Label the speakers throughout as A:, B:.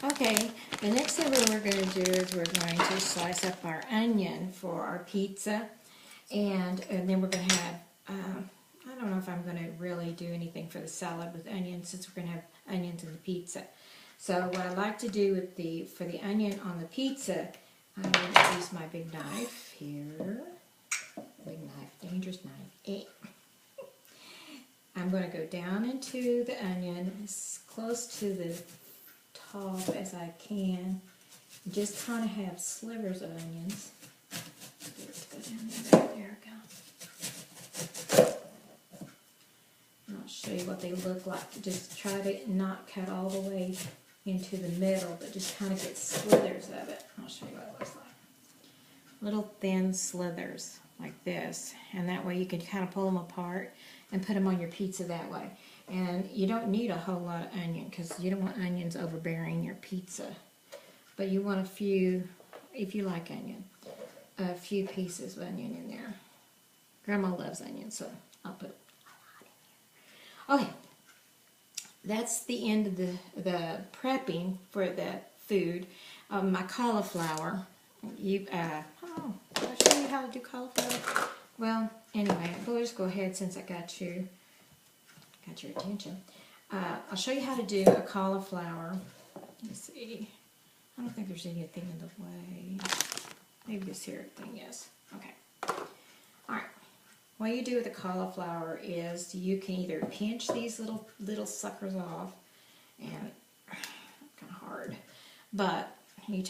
A: Okay, the next thing we're going to do is we're going to slice up our onion for our pizza, and then we're going to have, I don't know if I'm going to really do anything for the salad with onions since we're going to have onions in the pizza. So what I like to do with for the onion on the pizza, I'm going to use my big knife here. Big knife, dangerous knife. I'm going to go down into the onion as close to the top as I can. Just kind of have slivers of onions. Go down there we go. And I'll show you what they look like. Just try to not cut all the way into the middle, but just kind of get slithers of it. I'll show you what it looks like. Little thin slithers like this, and that way you can kind of pull them apart and put them on your pizza that way. And you don't need a whole lot of onion because you don't want onions overbearing your pizza. But you want a few, if you like onion, a few pieces of onion in there. Grandma loves onion, so I'll put a lot in there. Okay, that's the end of the prepping for the food. My cauliflower. I'll show you how to do cauliflower. Well, anyway, we'll just go ahead since I got your attention. I'll show you how to do a cauliflower. Let's see. I don't think there's anything in the way. Maybe this here thing, yes. Okay. Alright. What you do with the cauliflower is you can either pinch these little suckers off, and kind of hard, but you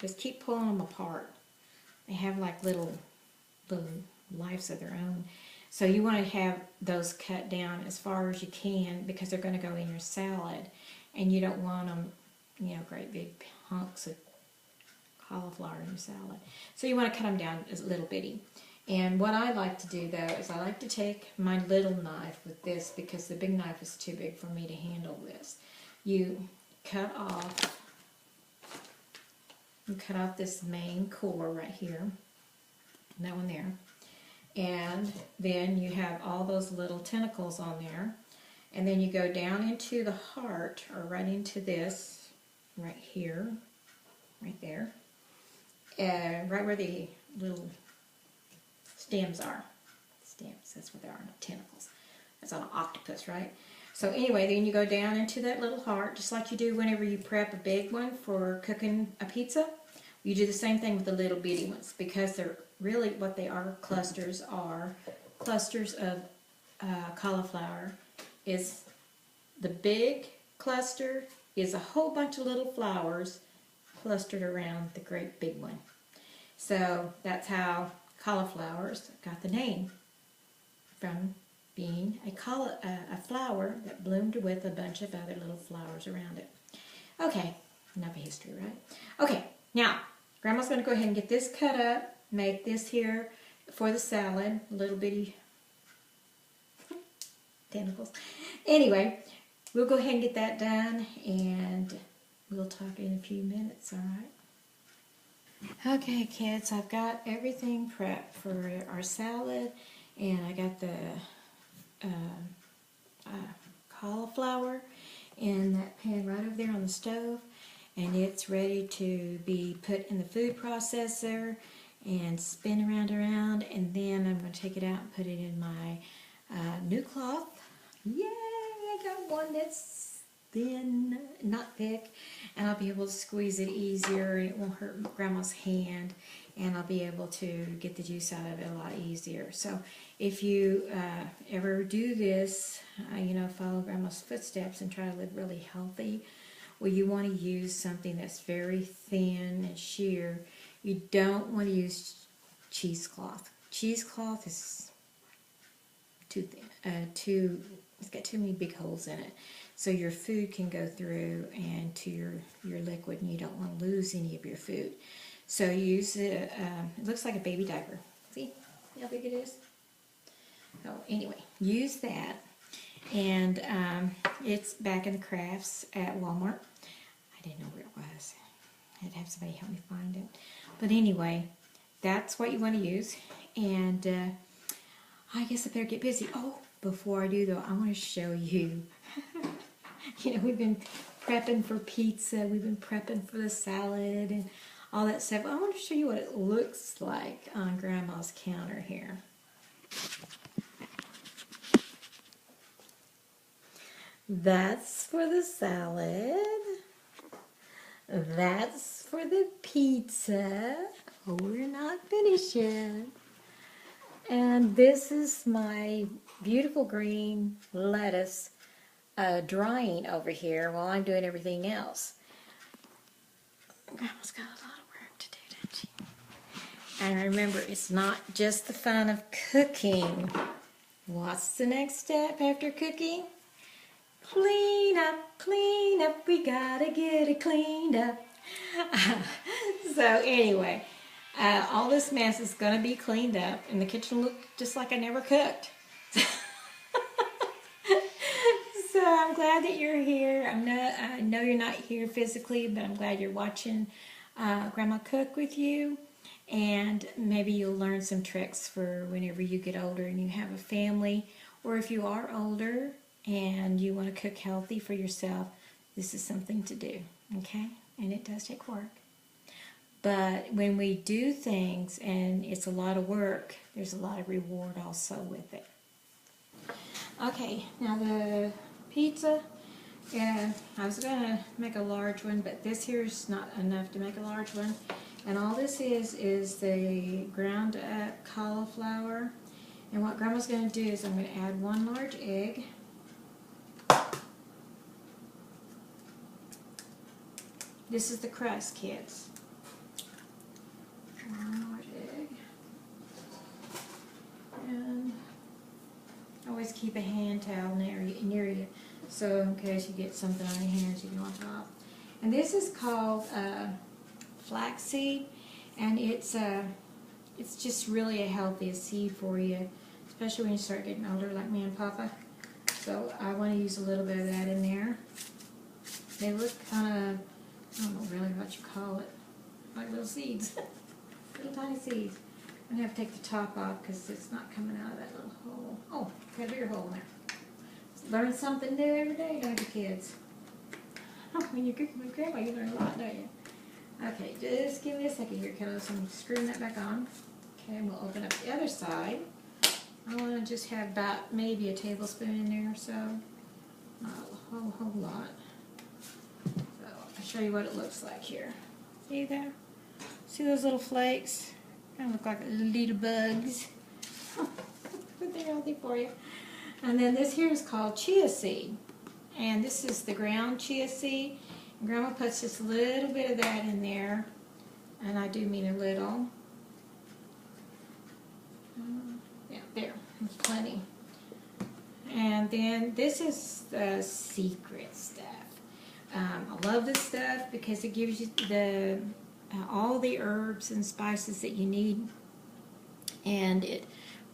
A: just keep pulling them apart. They have like little lives of their own. So you want to have those cut down as far as you can because they're going to go in your salad, and you don't want them, great big hunks of cauliflower in your salad. So you want to cut them down as little bitty. And what I like to do though is I like to take my little knife with this because the big knife is too big for me to handle this. You cut off this main core right here, that one there, and then you have all those little tentacles on there, and then you go down into the heart, or right into this right here, right there, right where the little stems are. Stems, that's what they are, not tentacles. That's on an octopus, right? So anyway, then you go down into that little heart, just like you do whenever you prep a big one for cooking a pizza. You do the same thing with the little bitty ones, because they're really what they are clusters of cauliflower. Is the big cluster is a whole bunch of little flowers clustered around the great big one. So that's how cauliflowers got the name, from being a flower that bloomed with a bunch of other little flowers around it. Okay, enough of history, right? Okay, now Grandma's going to go ahead and get this cut up, make this here for the salad, little bitty tentacles. Anyway, we'll go ahead and get that done, and we'll talk in a few minutes, all right? Okay, kids, I've got everything prepped for our salad, and I got the cauliflower in that pan right over there on the stove, and it's ready to be put in the food processor and spin around, and then I'm going to take it out and put it in my new cloth. Yay! I got one that's thin, not thick, and I'll be able to squeeze it easier, and it won't hurt Grandma's hand, and I'll be able to get the juice out of it a lot easier. So if you ever do this, follow Grandma's footsteps and try to live really healthy, well, you want to use something that's very thin and sheer. You don't want to use cheesecloth. Cheesecloth is too thin, it's got too many big holes in it. So your food can go through and to your liquid, and you don't want to lose any of your food. So use it looks like a baby diaper. See how big it is? Oh, anyway, use that. And it's back in the crafts at Walmart. I didn't know where it was. I had to have somebody help me find it. But anyway, that's what you want to use. And I guess I better get busy. Oh, before I do though, I want to show you You know, we've been prepping for pizza, we've been prepping for the salad and all that stuff. I want to show you what it looks like on Grandma's counter here. That's for the salad. That's for the pizza. Oh, we're not finished yet. And this is my beautiful green lettuce drying over here while I'm doing everything else. Grandma's got a lot of work to do, doesn't she? And remember, it's not just the fun of cooking. What's the next step after cooking? Clean up, we gotta get it cleaned up. So anyway, all this mess is gonna be cleaned up and the kitchen will look just like I never cooked. So I'm glad that you're here. I know you're not here physically, but I'm glad you're watching Grandma cook with you. And maybe you'll learn some tricks for whenever you get older and you have a family, or if you are older and you want to cook healthy for yourself, this is something to do, okay? And it does take work. But when we do things and it's a lot of work, there's a lot of reward also with it. Okay, now the pizza, I was going to make a large one, but this here is not enough to make a large one. And all this is the ground up cauliflower. And what Grandma's going to do is I'm going to add 1 large egg. This is the crust, kids. 1 large egg. And always keep a hand towel near you, so in case you get something on your hands you can wash off. And this is called flaxseed, and it's just really a healthy seed for you, especially when you start getting older like me and Papa. So I want to use a little bit of that in there. They look kind of, I don't know really what you call it, like little seeds, little tiny seeds. I'm going to have to take the top off because it's not coming out of that little hole. Oh, got a bigger hole in there. Learn something new every day, don't you, kids? Oh, when you're cooking with Grandma, you learn a lot, don't you? Okay, just give me a second here, kiddos. I'm screwing that back on. Okay, and we'll open up the other side. I want to just have about maybe a tablespoon in there or so. Not a whole lot. So I'll show you what it looks like here. See there? See those little flakes? Kind of look like little bugs. But they're healthy for you. And then this here is called chia seed. And this is the ground chia seed. And Grandma puts just a little bit of that in there. And I do mean a little. Yeah, there. There's plenty. And then this is the secret stuff. I love this stuff because it gives you the all the herbs and spices that you need, and it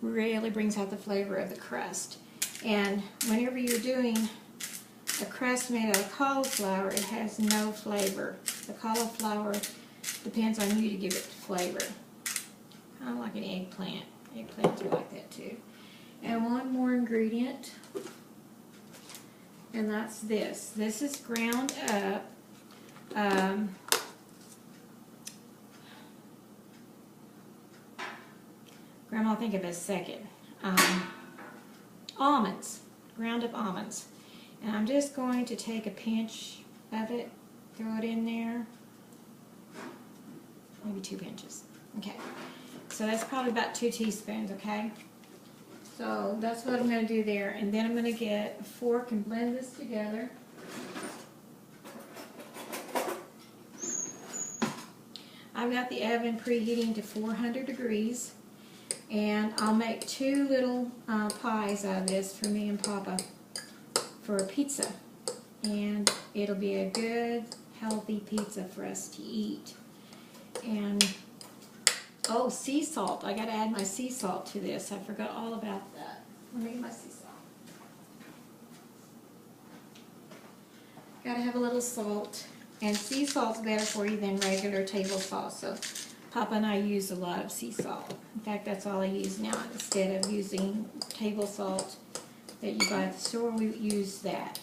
A: really brings out the flavor of the crust. And whenever you're doing a crust made out of cauliflower, it has no flavor. The cauliflower depends on you to give it flavor. Kind of like an eggplant. Eggplants are like that too. And one more ingredient, and that's this. This is ground up Grandma will think of it a second. Almonds, ground up almonds. And I'm just going to take a pinch of it, throw it in there. Maybe 2 pinches. Okay. So that's probably about 2 teaspoons, okay? So that's what I'm going to do there. And then I'm going to get a fork and blend this together. I've got the oven preheating to 400 degrees. And I'll make 2 little pies out of this for me and Papa for a pizza. And it'll be a good, healthy pizza for us to eat. And, oh, sea salt. I got to add my sea salt to this. I forgot all about that. Let me get my sea salt. Got to have a little salt. And sea salt's better for you than regular table salt. So Papa and I use a lot of sea salt. In fact, that's all I use now. Instead of using table salt that you buy at the store, we use that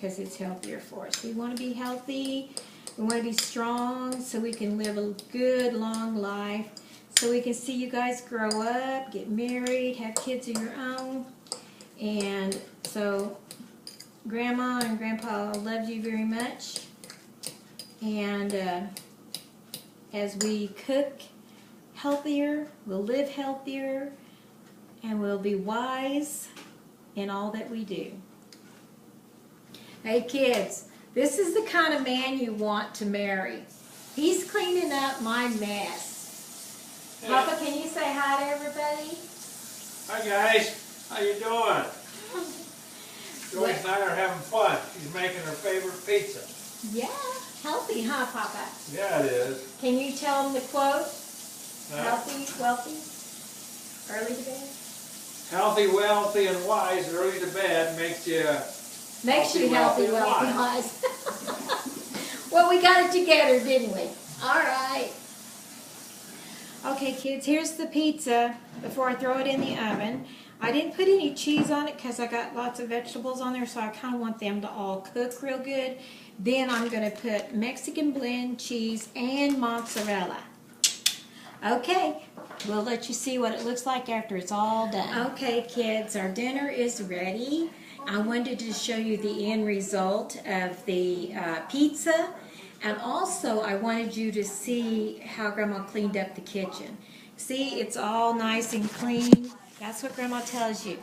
A: because it's healthier for us. We want to be healthy. We want to be strong so we can live a good, long life. So we can see you guys grow up, get married, have kids of your own. And so Grandma and Grandpa love you very much. And as we cook healthier, we'll live healthier, and we'll be wise in all that we do. Hey kids, this is the kind of man you want to marry. He's cleaning up my mess. Hey. Papa, can you say hi to everybody?
B: Hi guys, how you doing? Joyce and I are having fun. She's making her favorite pizza.
A: Yeah, healthy, huh, Papa?
B: Yeah, it is.
A: Can you tell them the quote? Healthy, wealthy, early to bed?
B: Healthy, wealthy, and wise, early to bed makes you
A: healthy, wealthy, wise. Well, we got it together, didn't we? All right. Okay, kids, here's the pizza before I throw it in the oven. I didn't put any cheese on it because I got lots of vegetables on there, so I kind of want them to all cook real good. Then I'm going to put Mexican blend cheese and mozzarella. Okay, we'll let you see what it looks like after it's all done. Okay, kids, our dinner is ready. I wanted to show you the end result of the pizza, and also I wanted you to see how Grandma cleaned up the kitchen. See, it's all nice and clean. That's what Grandma tells you.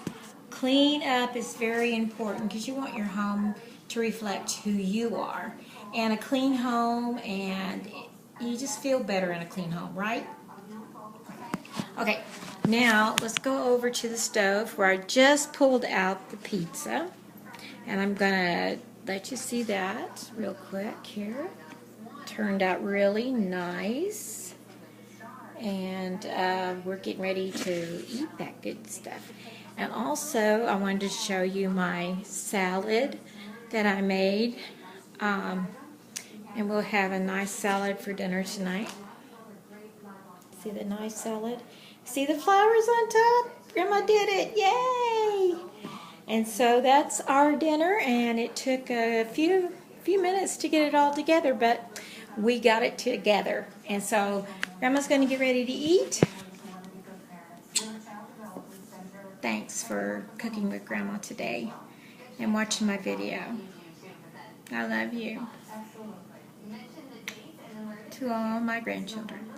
A: Clean up is very important because you want your home to reflect who you are. And a clean home, and you just feel better in a clean home, right? Okay, now let's go over to the stove where I just pulled out the pizza. And I'm going to let you see that real quick here. Turned out really nice. And we're getting ready to eat that good stuff. And also, I wanted to show you my salad that I made. And we'll have a nice salad for dinner tonight. See the nice salad? See the flowers on top? Grandma did it. Yay! And so that's our dinner, and it took a few minutes to get it all together, but we got it together. And so Grandma's going to get ready to eat. Thanks for cooking with Grandma today and watching my video. I love you. To all my grandchildren.